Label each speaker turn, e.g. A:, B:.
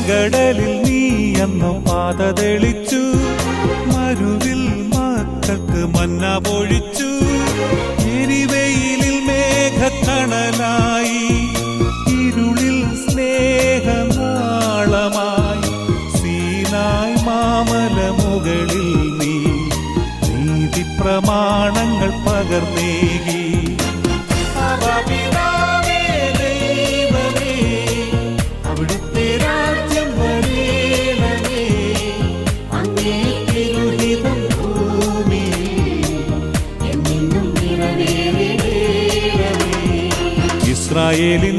A: ചെങ്കടലിൽ നീ അന്നു പാത തെളിച്ചു, മരുവിൽ മക്കൾക്ക് മന്ന പൊഴിച്ചു. എരിവെയിലിൽ മേഘത്തണലായി, ഇരുളിൽ സ്നേഹനാളമായി. സീനായ് മാമല മുകളിൽ നീ നീതി പ്രമാണങ്ങൾ പകർന്നേകി. അവിടുത്തെ രാജ്യം വരേണമേ, അങ്ങേ തിരുഹിതം ഭൂമിയിൽ എന്നും നിറവേറണമേ. ഇസ്രായേലിൻ